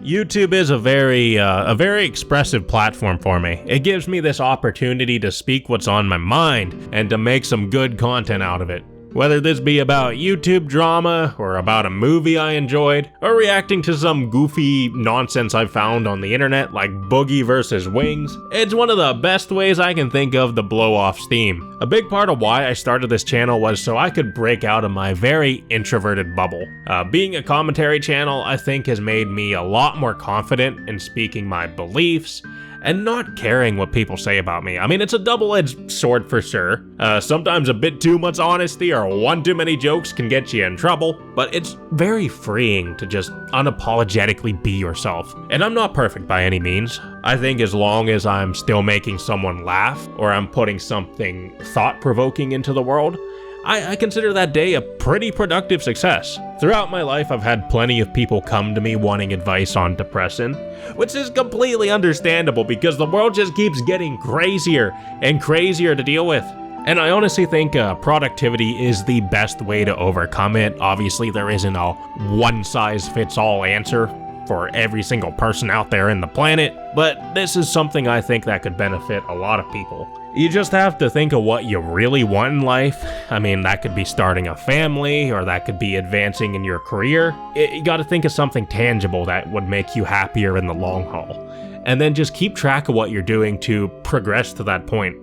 YouTube is a very expressive platform for me. It gives me this opportunity to speak what's on my mind and to make some good content out of it. Whether this be about YouTube drama, or about a movie I enjoyed, or reacting to some goofy nonsense I found on the internet like Boogie versus Wings, it's one of the best ways I can think of to blow off steam. A big part of why I started this channel was so I could break out of my very introverted bubble. Being a commentary channel, I think, has made me a lot more confident in speaking my beliefs and not caring what people say about me. I mean, it's a double-edged sword for sure. Sometimes a bit too much honesty or one too many jokes can get you in trouble, but it's very freeing to just unapologetically be yourself. And I'm not perfect by any means. I think as long as I'm still making someone laugh, or I'm putting something thought-provoking into the world, I consider that day a pretty productive success. Throughout my life, I've had plenty of people come to me wanting advice on depression, which is completely understandable because the world just keeps getting crazier and crazier to deal with. And I honestly think productivity is the best way to overcome it. Obviously, there isn't a one-size-fits-all answer for every single person out there in the planet, but this is something I think that could benefit a lot of people. You just have to think of what you really want in life. I mean, that could be starting a family, or that could be advancing in your career. You gotta think of something tangible that would make you happier in the long haul. And then just keep track of what you're doing to progress to that point.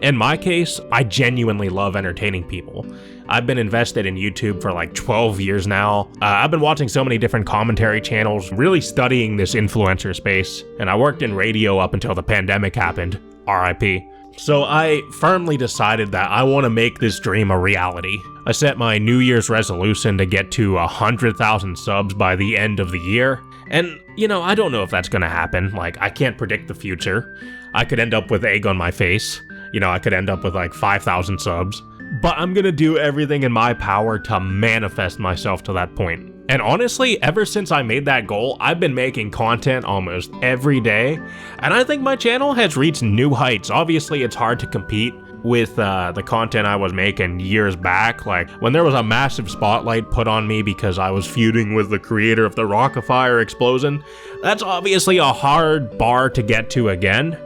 In my case, I genuinely love entertaining people. I've been invested in YouTube for like 12 years now. I've been watching so many different commentary channels, really studying this influencer space, and I worked in radio up until the pandemic happened. RIP. So I firmly decided that I want to make this dream a reality. I set my New Year's resolution to get to 100,000 subs by the end of the year. And, you know, I don't know if that's gonna happen. Like, I can't predict the future. I could end up with egg on my face. You know, I could end up with like 5,000 subs. But I'm gonna do everything in my power to manifest myself to that point. And honestly, ever since I made that goal, I've been making content almost every day, and I think my channel has reached new heights. Obviously, it's hard to compete with the content I was making years back, like when there was a massive spotlight put on me because I was feuding with the creator of the Rockafire explosion. That's obviously a hard bar to get to again,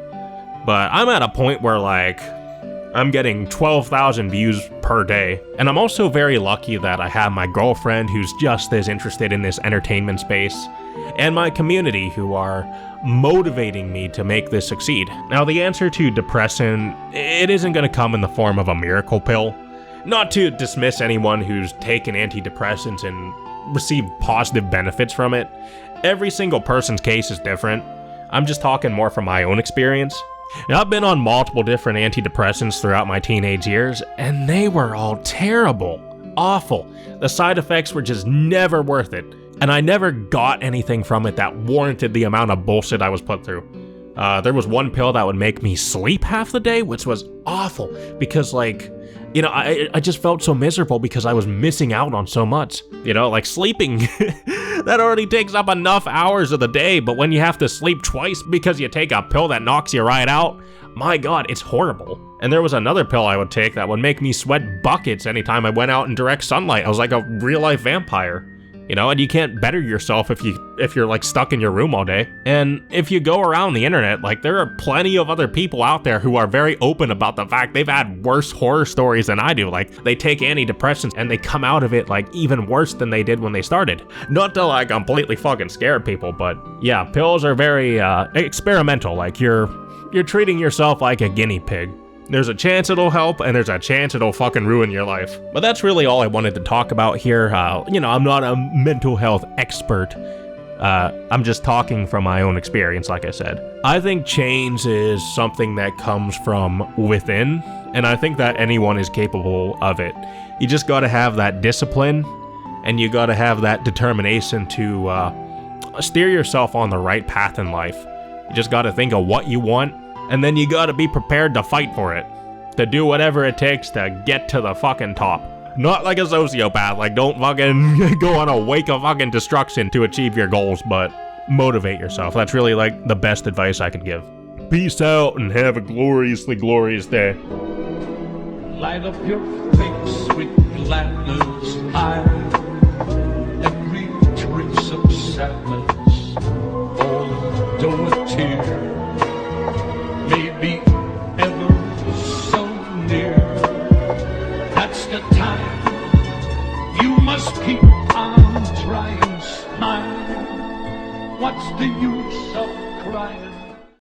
but I'm at a point where, like, I'm getting 12,000 views per day. And I'm also very lucky that I have my girlfriend who's just as interested in this entertainment space, and my community who are motivating me to make this succeed. Now, the answer to depression, it isn't gonna come in the form of a miracle pill. Not to dismiss anyone who's taken antidepressants and received positive benefits from it. Every single person's case is different. I'm just talking more from my own experience. Now, I've been on multiple different antidepressants throughout my teenage years, and they were all terrible, awful. The side effects were just never worth it, and I never got anything from it that warranted the amount of bullshit I was put through. There was one pill that would make me sleep half the day, which was awful, because, like, you know, I just felt so miserable because I was missing out on so much. You know, like sleeping, that already takes up enough hours of the day, but when you have to sleep twice because you take a pill that knocks you right out, my god, it's horrible. And there was another pill I would take that would make me sweat buckets anytime I went out in direct sunlight. I was like a real-life vampire. You know, and you can't better yourself if you're like stuck in your room all day. And if you go around the internet, like, there are plenty of other people out there who are very open about the fact they've had worse horror stories than I do. Like, they take antidepressants and they come out of it like even worse than they did when they started. Not to like completely fucking scare people, but yeah, pills are very experimental. Like, you're treating yourself like a guinea pig. There's a chance it'll help, and there's a chance it'll fucking ruin your life. But that's really all I wanted to talk about here. You know, I'm not a mental health expert. I'm just talking from my own experience, like I said. I think change is something that comes from within, and I think that anyone is capable of it. You just gotta have that discipline, and you gotta have that determination to steer yourself on the right path in life. You just gotta think of what you want, and then you gotta be prepared to fight for it. To do whatever it takes to get to the fucking top. Not like a sociopath, like, don't fucking go on a wake of fucking destruction to achieve your goals, but motivate yourself. That's really like the best advice I can give. Peace out and have a gloriously glorious day. Light up your face with gladness, hide every trace of sadness. What's the use of crying?